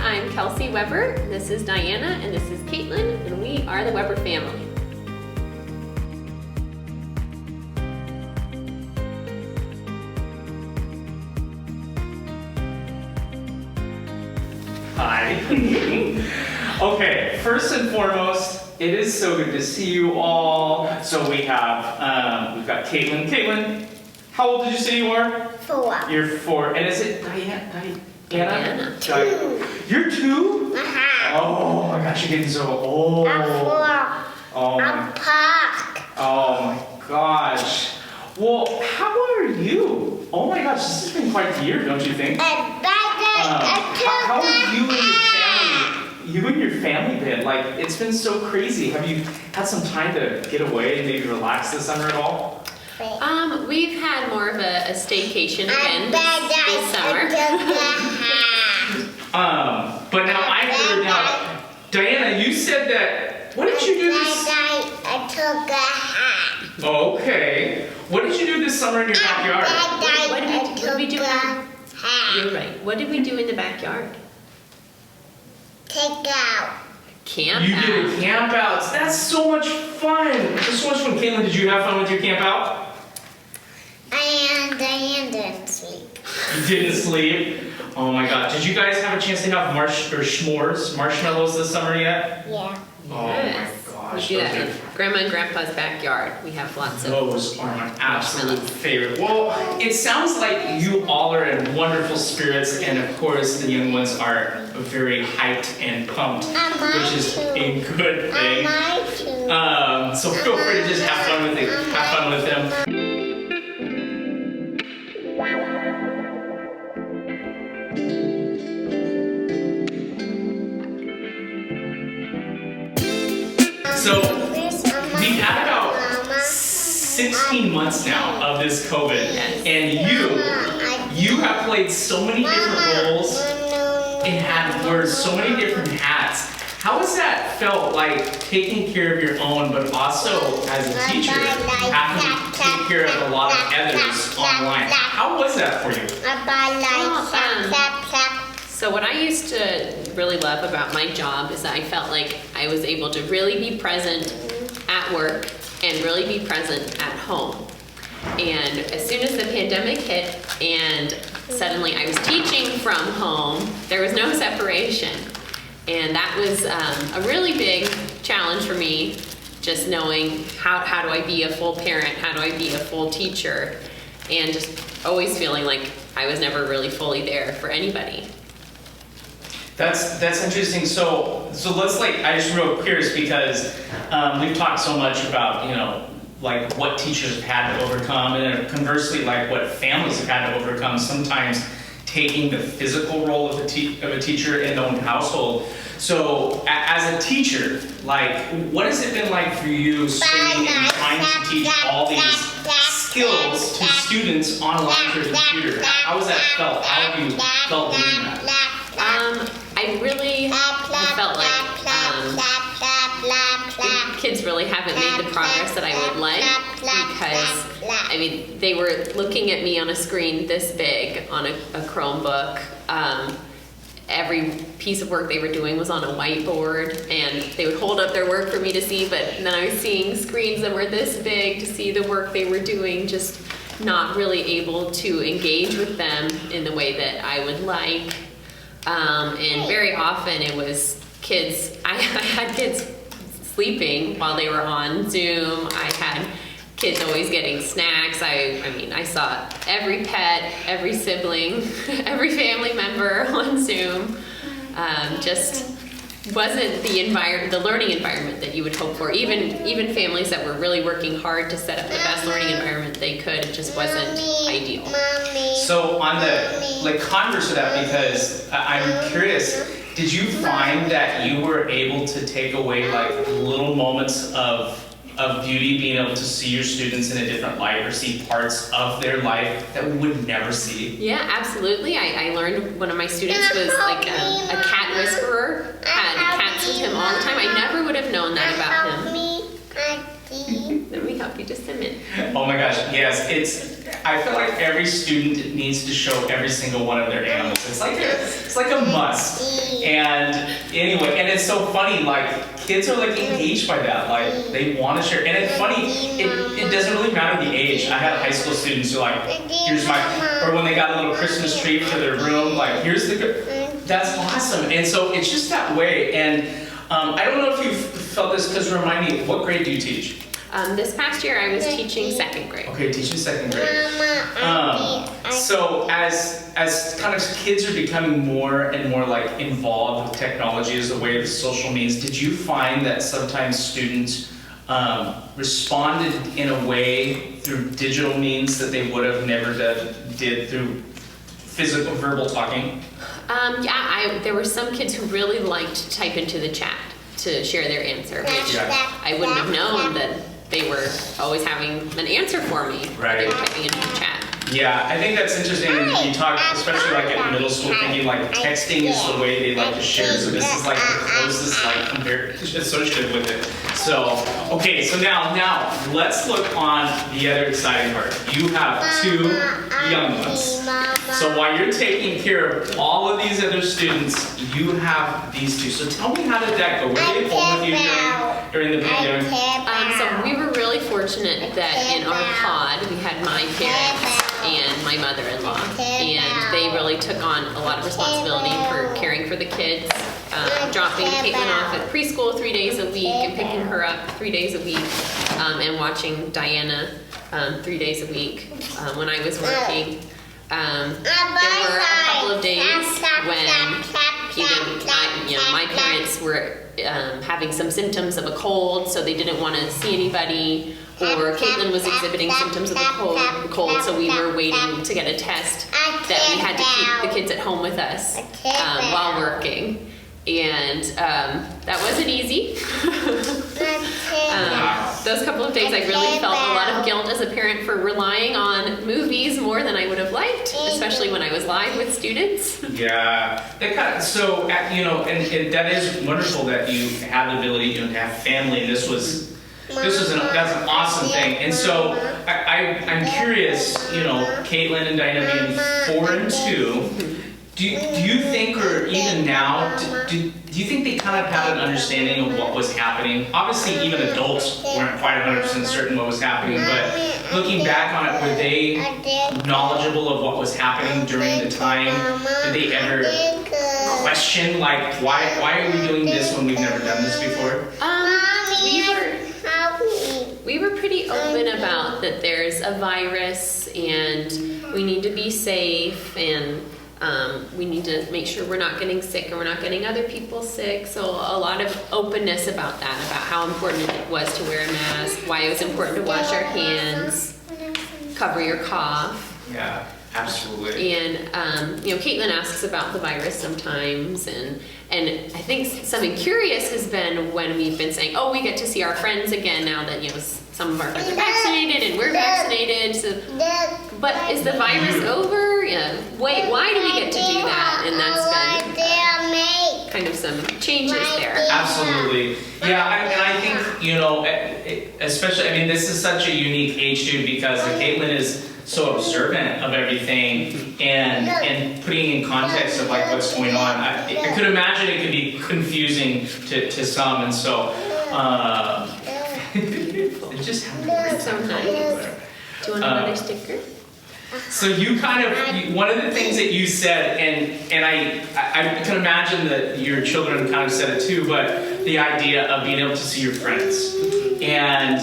I'm Kelsey Weber, this is Diana, and this is Caitlin, and we are the Weber family. Hi. Okay, first and foremost, it is so good to see you all. So we've got Caitlin. Caitlin, how old did you say you are? 4. You're 4. And is it Diana? Diana. 2. You're 2? Oh my gosh, you're getting so old. I'm 4. Oh I'm my, Park. oh my gosh. Well, how are you? Oh my gosh, this has been quite the year, don't you think? How have you and your family been? Like, it's been so crazy. Have you had some time to get away and maybe relax this summer at all? We've had more of a staycation again this summer. But now I heard now, Diana, you said that, what did you do this? I took a hat. Okay. What did you do this summer in your backyard? What did we do? Hat. You're right. What did we do in the backyard? Take out. Camp You out. did a camp out. That's so much fun. That's so much fun. Caitlin, did you have fun with your camp out? And I didn't sleep. You didn't sleep? Oh my god. Did you guys have a chance to have marshmallows this summer yet? Yeah. Oh Yes. my gosh. We do that those in Grandma and Grandpa's backyard. We have lots of Those are my absolute favorite. Well, it sounds like you all are in wonderful spirits, and of course the young ones are very hyped and pumped, which is a good thing. So feel free to just have fun with it. Have fun with them. So we've had about 16 months now of this COVID, and you have played so many different roles and wore so many different hats. How has that felt, like taking care of your own, but also as a teacher, having to take care of a lot of others online? How was that for you? So what I used to really love about my job is that I felt like I was able to really be present at work and really be present at home. And as soon as the pandemic hit and suddenly I was teaching from home, there was no separation. And that was a really big challenge for me, just knowing how do I be a full parent, how do I be a full teacher, and just always feeling like I was never really fully there for anybody. That's interesting. So let's I just real curious because we've talked so much about like what teachers have had to overcome, and then conversely like what families have had to overcome. Sometimes taking the physical role of a teacher in the own household. So as a teacher, like what has it been like for you spending and trying to teach all these skills to students online through a computer? How has that felt? How have you felt doing that? I really felt like the kids really haven't made the progress that I would like, because I mean they were looking at me on a screen this big on a Chromebook. Every piece of work they were doing was on a whiteboard, and they would hold up their work for me to see, but then I was seeing screens that were this big to see the work they were doing, just not really able to engage with them in the way that I would like. And very often it was kids, I had kids sleeping while they were on Zoom. I had kids always getting snacks. I mean, I saw every pet, every sibling, every family member on Zoom. Just wasn't the learning environment that you would hope for. Even families that were really working hard to set up the best learning environment they could, it just wasn't ideal. So on the converse of that, because I'm curious, did you find that you were able to take away like little moments of beauty, being able to see your students in a different light or see parts of their life that we would never see? Yeah, absolutely. I learned one of my students was like a cat whisperer, had cats with him all the time. I never would have known that about him. Then we help you to submit. Oh my gosh, yes, I feel like every student needs to show every single one of their animals. It's like a must. And anyway, and it's so funny, like kids are like engaged by that, like they want to share. And it's funny, it doesn't really matter the age. I had high school students who are like, here's or when they got a little Christmas tree for their room, like here's that's awesome. And so it's just that way. And I don't know if you've felt this, because remind me, what grade do you teach? This past year I was teaching 2nd grade. Okay, teaching 2nd grade. So as kind of kids are becoming more and more like involved with technology as a way of social means, did you find that sometimes students responded in a way through digital means that they would have never did through physical, verbal talking? There were some kids who really liked to type into the chat to share their answer, which I wouldn't have known that they were always having an answer for me. Right. They were typing into the chat. Yeah, I think that's interesting. You talk, especially like at middle school, thinking like texting is the way they like to share. So this is like the closest like associated with it. So, okay, so now let's look on the other exciting part. You have 2 young ones. So while you're taking care of all of these other students, you have these 2. So tell me, how did that go? Were they home with you during the pandemic? So we were really fortunate that in our pod we had my parents and my mother-in-law, and they really took on a lot of responsibility for caring for the kids, dropping Caitlin off at preschool 3 days a week and picking her up 3 days a week, and watching Diana 3 days a week when I was working. There were a couple of days when my parents were having some symptoms of a cold, so they didn't want to see anybody, or Caitlin was exhibiting symptoms of a cold, so we were waiting to get a test that we had to keep the kids at home with us while working. And that wasn't easy. Those couple of days I really felt a lot of guilt as a parent for relying on movies more than I would have liked, especially when I was live with students. Yeah, and that is wonderful that you have the ability to have family. That's an awesome thing. And so I'm curious, Caitlin and Diana being 4 and 2. Do you think, or even now, do you think they kind of had an understanding of what was happening? Obviously, even adults weren't quite 100% certain what was happening, but looking back on it, were they knowledgeable of what was happening during the time? Did they ever question, like, why are we doing this when we've never done this before? We were pretty open about that there's a virus and we need to be safe, and we need to make sure we're not getting sick and we're not getting other people sick. So a lot of openness about that, about how important it was to wear a mask, why it was important to wash our hands, cover your cough. Yeah, absolutely. And Caitlin asks about the virus sometimes, and I think something curious has been when we've been saying, oh, we get to see our friends again now that some of our friends are vaccinated and we're vaccinated. So, but is the virus over? Yeah. Wait, why do we get to do that? And that's been kind of some changes there. Absolutely. Yeah, and I think, especially, this is such a unique age too, because Caitlin is so observant of everything and putting in context of like what's going on. I could imagine it could be confusing to some, and so it just happened. So nice. Do you want another sticker? So you kind of, one of the things that you said, and I can imagine that your children kind of said it too, but the idea of being able to see your friends. And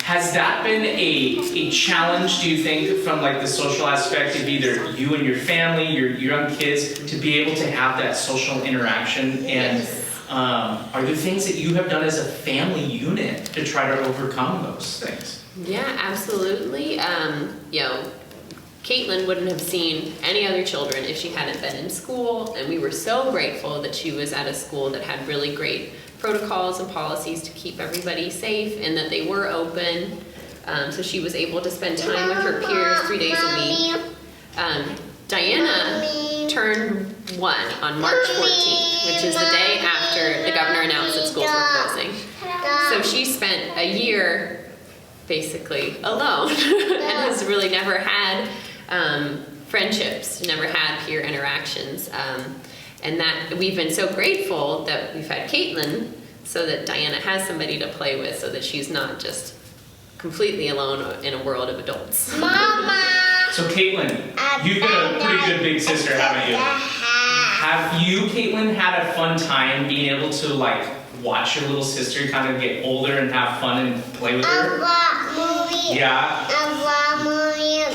has that been a challenge, do you think, from like the social aspect of either you and your family, your young kids, to be able to have that social interaction? And are there things that you have done as a family unit to try to overcome those things? Yeah, absolutely. Caitlin wouldn't have seen any other children if she hadn't been in school, and we were so grateful that she was at a school that had really great protocols and policies to keep everybody safe, and that they were open, so she was able to spend time with her peers 3 days a week. Diana turned 1 on March 14th, which is the day after the governor announced that schools were closing. So she spent a year basically alone and has really never had friendships, never had peer interactions. And that we've been so grateful that we've had Caitlin so that Diana has somebody to play with so that she's not just completely alone in a world of adults. Mama. So Caitlin, you've been a pretty good big sister, haven't you? Have you, Caitlin, had a fun time being able to like watch your little sister kind of get older and have fun and play with her? Yeah.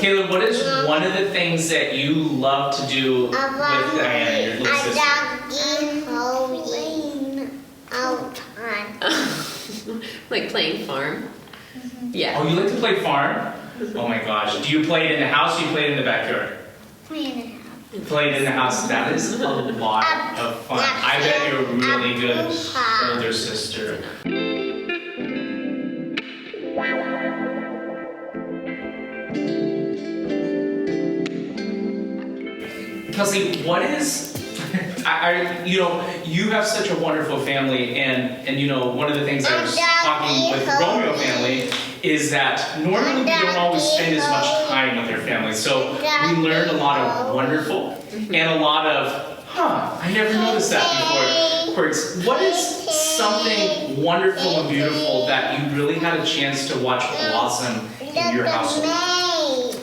Caleb, what is one of the things that you love to do with Diana, your little sister? Like playing farm? Yeah. Oh, you like to play farm? Oh my gosh. Do you play it in the house or do you play it in the backyard? You play it in the house. That is a lot of fun. I bet you're a really good older sister. Kelsey, what is, you have such a wonderful family, and you know, one of the things I was talking with the Romeo family is that normally we don't always spend as much time with their family. So we learned a lot of wonderful and a lot of, I never noticed that before. What is something wonderful and beautiful that you really had a chance to watch blossom in your household?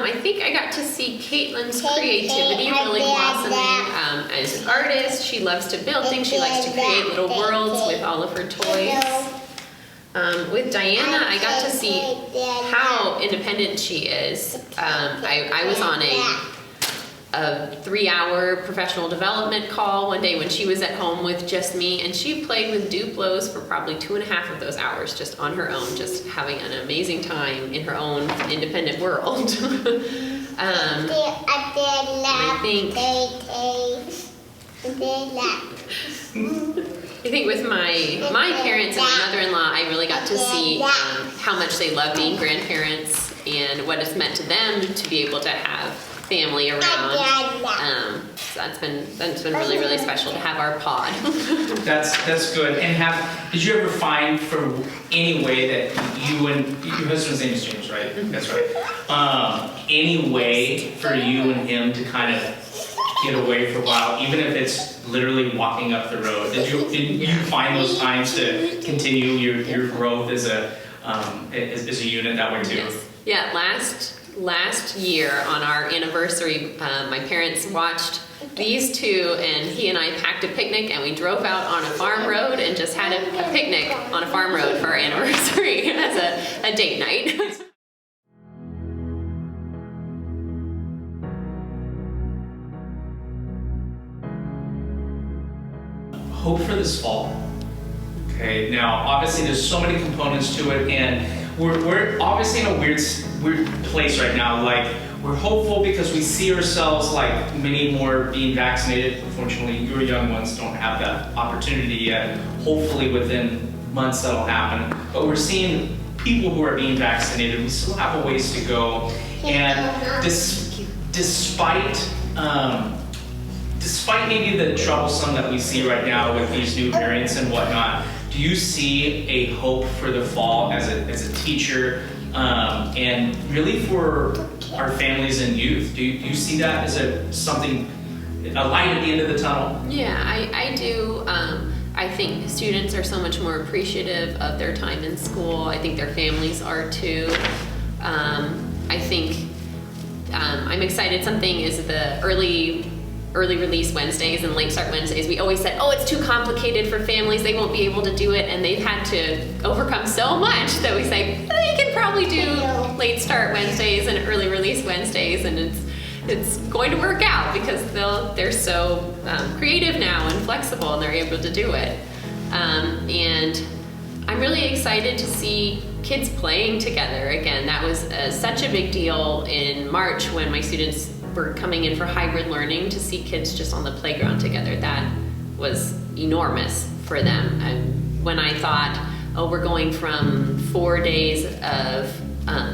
I think I got to see Caitlin's creativity really blossoming as an artist. She loves to build things. She likes to create little worlds with all of her toys. With Diana, I got to see how independent she is. I was on a 3-hour professional development call one day when she was at home with just me, and she played with Duplos for probably 2.5 of those hours just on her own, just having an amazing time in her own independent world. I think with my parents and my mother-in-law, I really got to see how much they love being grandparents and what it's meant to them to be able to have family around. So that's been really, really special to have our pod. That's good. And did you ever find for any way that you and your husband's name is James, right? That's right. Any way for you and him to kind of get away for a while, even if it's literally walking up the road? Did you find those times to continue your growth as a unit that way too? Yes. Yeah. Last year on our anniversary, my parents watched these two, and he and I packed a picnic, and we drove out on a farm road and just had a picnic on a farm road for our anniversary as a date night. Hope for this fall. Okay, now obviously there's so many components to it, and we're obviously in a weird place right now. Like, we're hopeful because we see ourselves like many more being vaccinated. Unfortunately, your young ones don't have that opportunity yet. Hopefully within months that'll happen. But we're seeing people who are being vaccinated. We still have a ways to go. And despite maybe the troublesome that we see right now with these new variants and whatnot, do you see a hope for the fall as a teacher, and really for our families and youth? Do you see that as a light at the end of the tunnel? Yeah, I do. I think students are so much more appreciative of their time in school. I think their families are too. I think I'm excited. Something is the early release Wednesdays and late start Wednesdays. We always said, oh, it's too complicated for families, they won't be able to do it, and they've had to overcome so much that we say, oh, you can probably do late start Wednesdays and early release Wednesdays, and it's going to work out because they're so creative now and flexible, and they're able to do it. And I'm really excited to see kids playing together again. That was such a big deal in March when my students were coming in for hybrid learning. To see kids just on the playground together, that was enormous for them. And when I thought, oh, we're going from 4 days of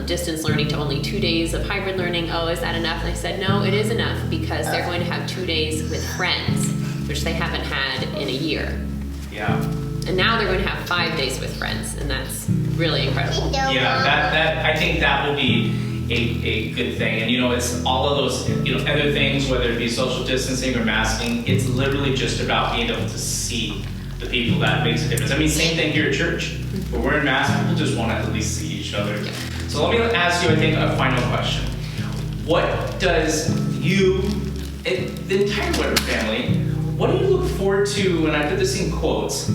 distance learning to only 2 days of hybrid learning. Oh, is that enough? And I said, no, it is enough because they're going to have 2 days with friends, which they haven't had in a year. Yeah. And now they're going to have 5 days with friends, and that's really incredible. Yeah, that I think that will be a good thing. And it's all of those other things, whether it be social distancing or masking, it's literally just about being able to see the people that makes a difference. I mean, same thing here at church. When we're in masks, people just want to at least see each other. So let me ask you, I think, a final question. What does you, the entire Weber family, what do you look forward to, and I put this in quotes,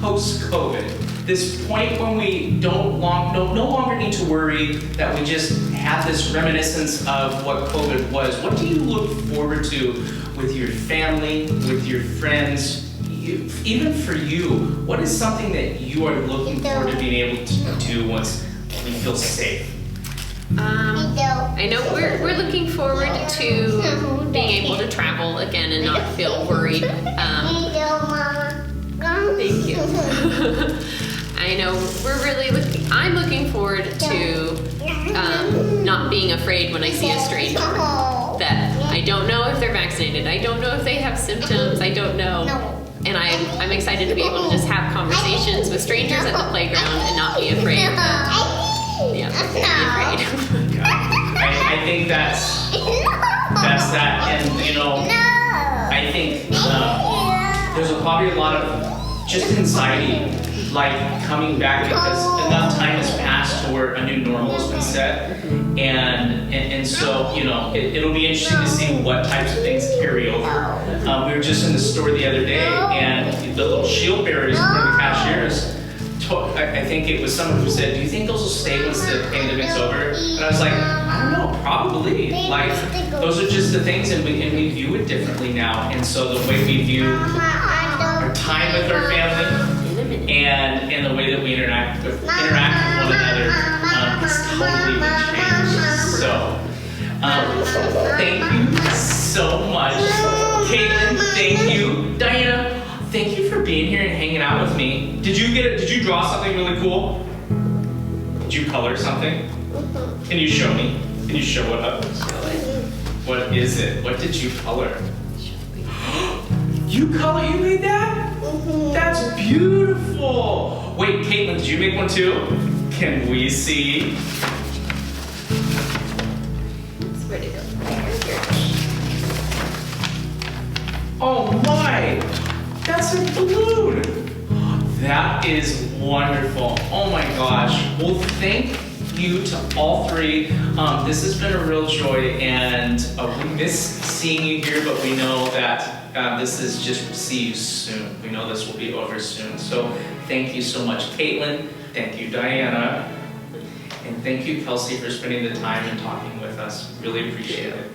post-COVID? This point when we no longer need to worry, that we just have this reminiscence of what COVID was. What do you look forward to with your family, with your friends, even for you? What is something that you are looking forward to being able to do once we feel safe? I know we're looking forward to being able to travel again and not feel worried. Thank you. I know I'm looking forward to not being afraid when I see a stranger. That I don't know if they're vaccinated. I don't know if they have symptoms. I don't know. And I'm excited to be able to just have conversations with strangers at the playground and not be afraid of them. Yeah, not be afraid. I think that's that, and I think there's probably a lot of just anxiety, like coming back because enough time has passed to where a new normal has been set, and so it'll be interesting to see what types of things carry over. We were just in the store the other day, and the little shield bearers for the cashiers. I think it was someone who said, "Do you think those will stay once the pandemic's over?" And I was like, "I don't know, probably." Like those are just the things, and we view it differently now. And so the way we view our time with our family and the way that we interact with one another has totally been changed. So thank you so much, Caitlin. Thank you, Diana. Thank you for being here and hanging out with me. Did you draw something really cool? Did you color something? Can you show me? Can you show it up? Show it. What is it? What did you color? You made that? That's beautiful. Wait, Caitlin, did you make one too? Can we see? Where to go? Here. Oh my! That's a balloon! That is wonderful. Oh my gosh. Well, thank you to all three. This has been a real joy, and we miss seeing you here, but we know that this is just see you soon. We know this will be over soon. So thank you so much, Caitlin. Thank you, Diana. And thank you, Kelsey, for spending the time and talking with us. Really appreciate it.